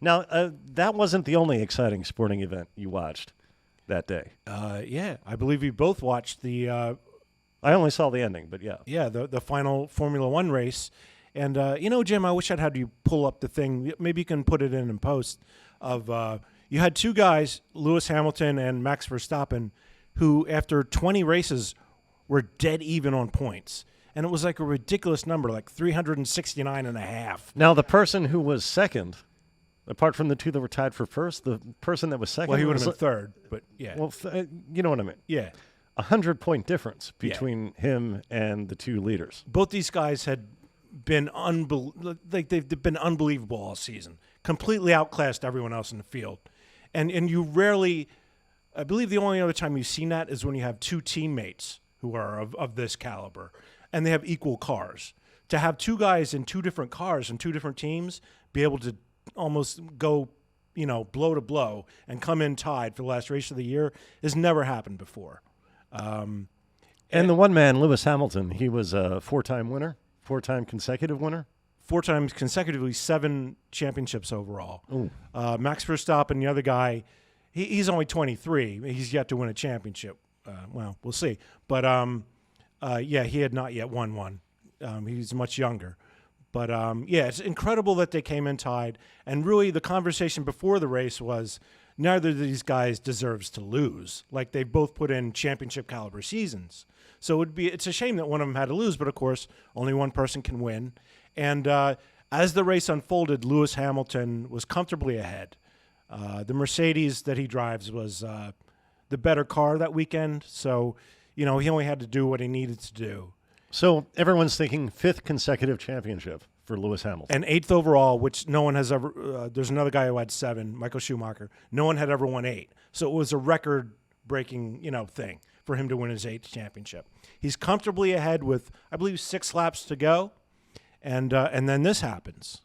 Now, that wasn't the only exciting sporting event you watched that day. Yeah, I believe we both watched the I only saw the ending, but yeah. Yeah, the final Formula One race. And, Jim, I wish I'd had you pull up the thing. Maybe you can put it in post of you had two guys, Lewis Hamilton and Max Verstappen, who after 20 races were dead even on points. And it was like a ridiculous number, like 369 and a half. Now, the person who was second, apart from the two that were tied for first, the person that was second. Well, he would have was been third, but yeah. Well, you know what I mean. Yeah. 100-point difference between him and the two leaders. Both these guys had been they've been unbelievable all season. Completely outclassed everyone else in the field. And you rarely, I believe the only other time you've seen that is when you have two teammates who are of this caliber and they have equal cars. To have two guys in two different cars and two different teams be able to almost go, blow to blow and come in tied for the last race of the year has never happened before. And the one man, Lewis Hamilton, he was a four-time winner, four-time consecutive winner. 4 times consecutively, 7 championships overall. Max Verstappen, the other guy, he's only 23. He's yet to win a championship. Well, we'll see. But, he had not yet won one. He's much younger. But, it's incredible that they came in tied. And really the conversation before the race was neither of these guys deserves to lose. Like, they both put in championship caliber seasons. So it's a shame that one of them had to lose. But, of course, only one person can win. And as the race unfolded, Lewis Hamilton was comfortably ahead. The Mercedes that he drives was the better car that weekend. So, he only had to do what he needed to do. So everyone's thinking 5th consecutive championship for Lewis Hamilton. And 8th overall, which no one has ever there's another guy who had 7, Michael Schumacher. No one had ever won 8. So it was a record-breaking, thing for him to win his 8th championship. He's comfortably ahead with, I believe, 6 laps to go. And then this happens.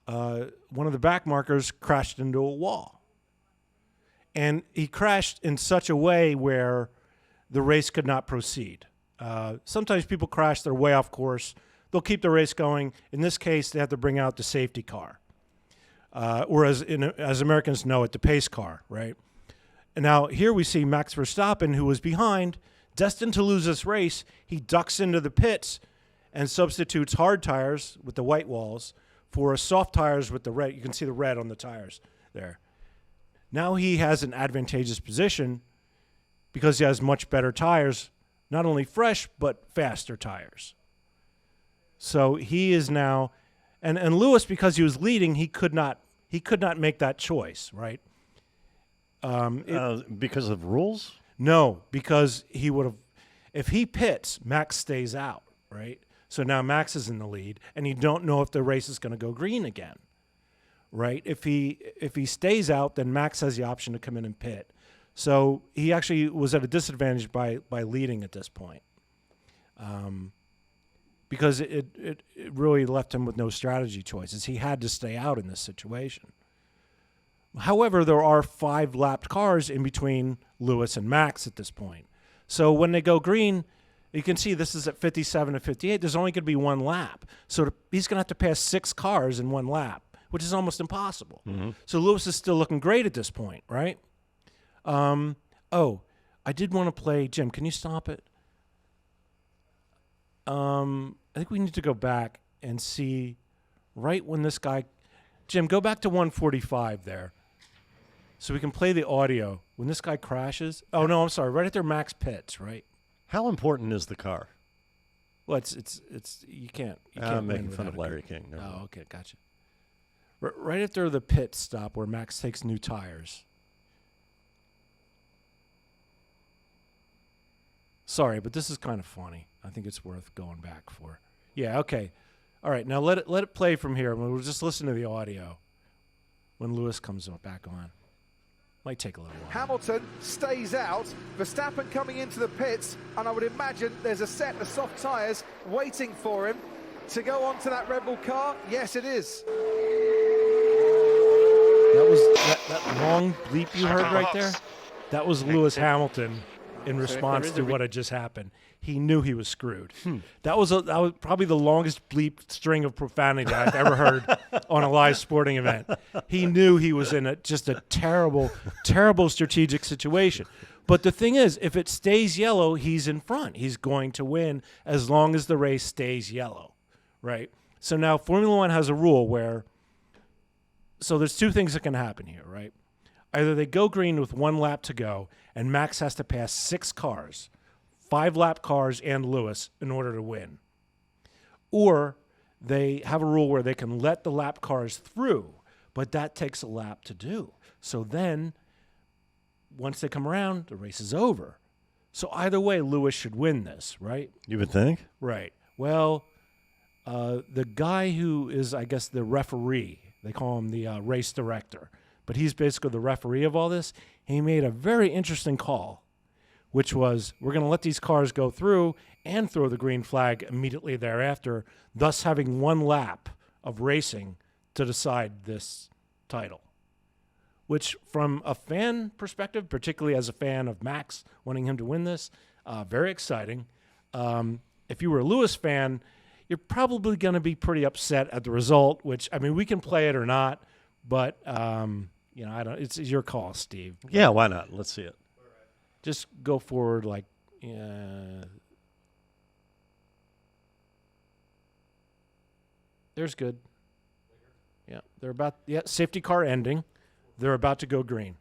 One of the back markers crashed into a wall. And he crashed in such a way where the race could not proceed. Sometimes people crash, they're way off course. They'll keep the race going. In this case, they have to bring out the safety car. Or as Americans know it, the pace car, right? And now here we see Max Verstappen, who was behind, destined to lose this race. He ducks into the pits and substitutes hard tires with the white walls for soft tires with the red. You can see the red on the tires there. Now he has an advantageous position because he has much better tires, not only fresh, but faster tires. So he is now, and Lewis, because he was leading, he could not make that choice, right? Because of rules? No, because he would have, if he pits, Max stays out, right? So now Max is in the lead, and you don't know if the race is going to go green again, right? If he stays out, then Max has the option to come in and pit. So he actually was at a disadvantage by leading at this point, because it really left him with no strategy choices. He had to stay out in this situation. However, there are 5 lapped cars in between Lewis and Max at this point. So when they go green, you can see this is at 57 and 58. There's only going to be 1 lap. So he's going to have to pass 6 cars in 1 lap, which is almost impossible. Mm-hmm. So Lewis is still looking great at this point, right? I did want to play. Jim, can you stop it? I think we need to go back and see right when this guy... Jim, go back to 145 there. So we can play the audio when this guy crashes. Oh no, I'm sorry. Right after Max pits, right? How important is the car? Well, it's you can't I'm making fun of Larry King. Oh, okay, gotcha. Right after the pit stop where Max takes new tires. Sorry, but this is kind of funny. I think it's worth going back for. Yeah, okay. All right, now let it play from here. We'll just listen to the audio when Lewis comes back on. Might take a little while. Hamilton stays out. Verstappen coming into the pits, and I would imagine there's a set of soft tyres waiting for him to go onto that Red Bull car. Yes, it is. That was that long bleep you heard right there. That was Lewis Hamilton in if response there is to a what had just happened. He knew he was screwed. That was probably the longest bleep string of profanity I've ever heard on a live sporting event. He knew he was in just a terrible, terrible strategic situation. But the thing is, if it stays yellow, he's in front. He's going to win as long as the race stays yellow, right? So now Formula One has a rule where, so there's two things that can happen here, right? Either they go green with 1 lap to go, and Max has to pass 6 cars, 5-lap cars and Lewis, in order to win. Or they have a rule where they can let the lap cars through, but that takes a lap to do. So then, once they come around, the race is over. So either way, Lewis should win this, right? You would think? Right. Well, the guy who is, I guess, the referee, they call him the race director, but he's basically the referee of all this. He made a very interesting call, which was, we're going to let these cars go through and throw the green flag immediately thereafter, thus having 1 lap of racing to decide this title. Which, from a fan perspective, particularly as a fan of Max wanting him to win this, very exciting. If you were a Lewis fan, you're probably going to be pretty upset at the result, which, I mean, we can play it or not, but, you know, I don't. It's your call, Steve. Yeah, why not? Let's see it. Just go forward like, there's good. Yeah, they're about, safety car ending. They're about to go green.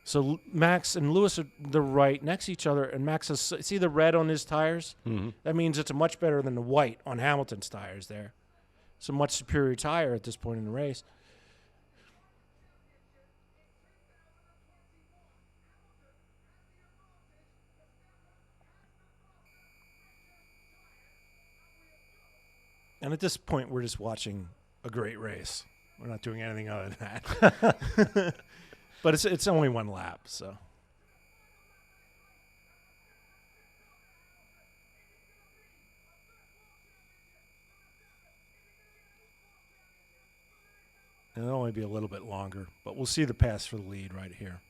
So Max and Lewis are the right next to each other, and Max has, see the red on his tires? Mm-hmm. That means it's much better than the white on Hamilton's tires there. It's a much superior tire at this point in the race. And at this point, we're just watching a great race. We're not doing anything other than that. But it's only 1 lap, so. And it'll only be a little bit longer, but we'll see the pass for the lead right here.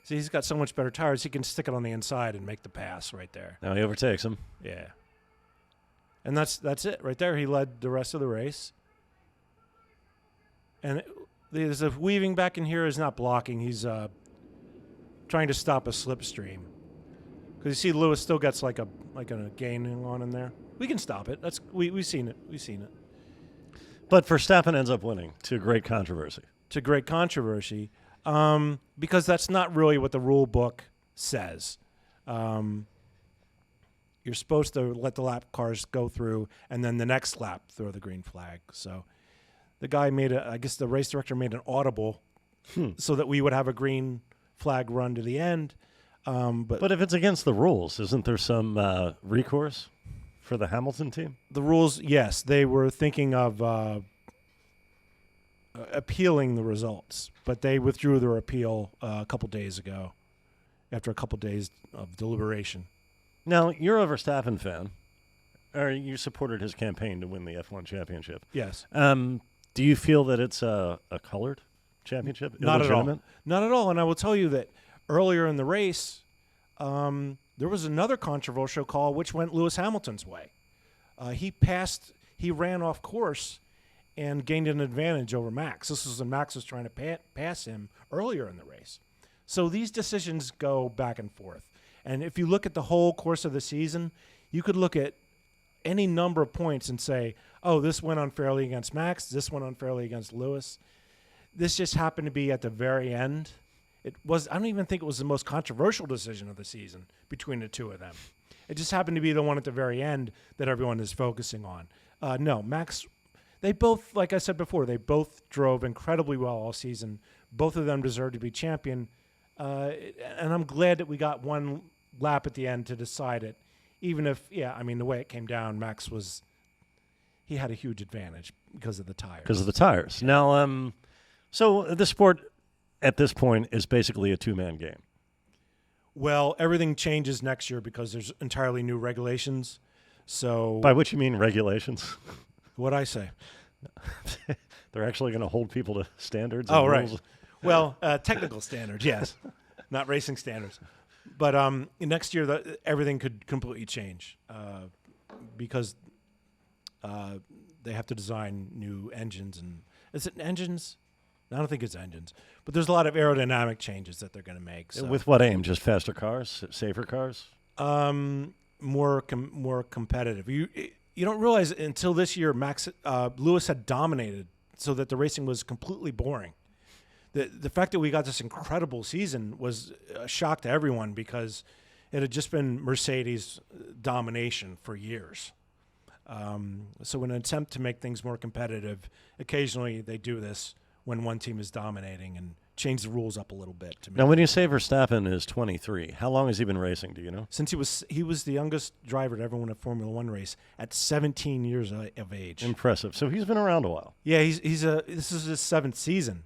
See, he's got so much better tires, he can stick it on the inside and make the pass right there. Now he overtakes him. Yeah. And that's it right there. He led the rest of the race. And there's a weaving back in here is not blocking. He's trying to stop a slipstream. Because you see Lewis still gets like a gain on in there. We can stop it. We've seen it. We've seen it. But Verstappen ends up winning to great controversy. To great controversy. Because that's not really what the rule book says. You're supposed to let the lap cars go through, and then the next lap throw the green flag. So the guy I guess the race director made an audible so that we would have a green flag run to the end. But if it's against the rules, isn't there some recourse for the Hamilton team? The rules, yes. They were thinking of appealing the results, but they withdrew their appeal a couple days ago after a couple days of deliberation. Now, you're a Verstappen fan, or you supported his campaign to win the F1 championship. Yes. Do you feel that it's a colored championship? Not at all. Illegitimate? Not at all. And I will tell you that earlier in the race, there was another controversial call which went Lewis Hamilton's way. He ran off course and gained an advantage over Max. This was when Max was trying to pass him earlier in the race. So these decisions go back and forth. And if you look at the whole course of the season, you could look at any number of points and say, oh, this went unfairly against Max, this went unfairly against Lewis. This just happened to be at the very end. I don't even think it was the most controversial decision of the season between the two of them. It just happened to be the one at the very end that everyone is focusing on. No, Max, they both, like I said before, they both drove incredibly well all season. Both of them deserve to be champion. And I'm glad that we got 1 lap at the end to decide it. Even if, the way it came down, Max he had a huge advantage because of the tires. Because of the tires. Now, so the sport at this point is basically a 2-man game. Well, everything changes next year because there's entirely new regulations. So By which you mean regulations? what'd I say? They're actually going to hold people to standards. And Oh, right. rules. Well, technical standards, yes, not racing standards. But next year, everything could completely change because they have to design new engines. And is it engines? I don't think it's engines. But there's a lot of aerodynamic changes that they're going to make. So. With what aim? Just faster cars, safer cars? More competitive. You don't realize until this year, Lewis had dominated, so that the racing was completely boring. The fact that we got this incredible season was a shock to everyone because it had just been Mercedes' domination for years. So in an attempt to make things more competitive, occasionally they do this when one team is dominating and change the rules up a little bit. To Now, when you say Verstappen is 23, how long has he been racing? Do you know? Since he was the youngest driver to ever win a Formula One race at 17 years of age. Impressive. So he's been around a while. Yeah, this is his 7th season,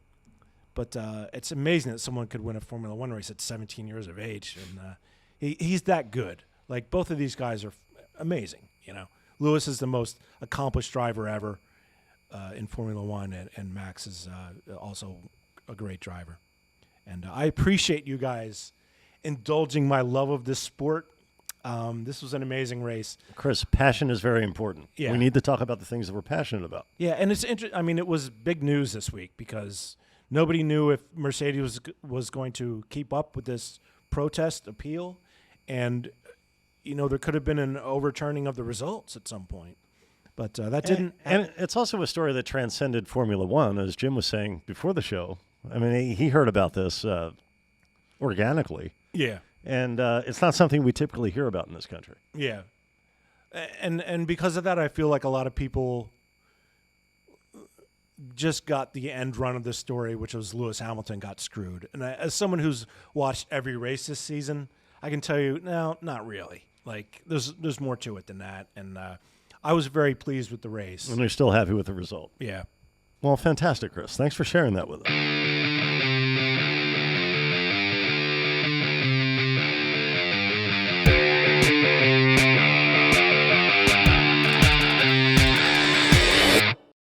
but it's amazing that someone could win a Formula One race at 17 years of age, and he's that good. Like, both of these guys are amazing. Lewis is the most accomplished driver ever in Formula One, and Max is also a great driver. And I appreciate you guys indulging my love of this sport. This was an amazing race. Chris, passion is very important. Yeah. We need to talk about the things that we're passionate about. Yeah, and it's interesting. I mean, it was big news this week because nobody knew if Mercedes was going to keep up with this protest appeal, and there could have been an overturning of the results at some point. But that didn't. And it's also a story that transcended Formula One, as Jim was saying before the show. I mean, he heard about this organically. Yeah. And it's not something we typically hear about in this country. Yeah. And because of that, I feel like a lot of people just got the end run of this story, which was Lewis Hamilton got screwed. And as someone who's watched every race this season, I can tell you, no, not really. Like, there's more to it than that. And I was very pleased with the race. And we're still happy with the result. Yeah. Well, fantastic, Chris. Thanks for sharing that with us.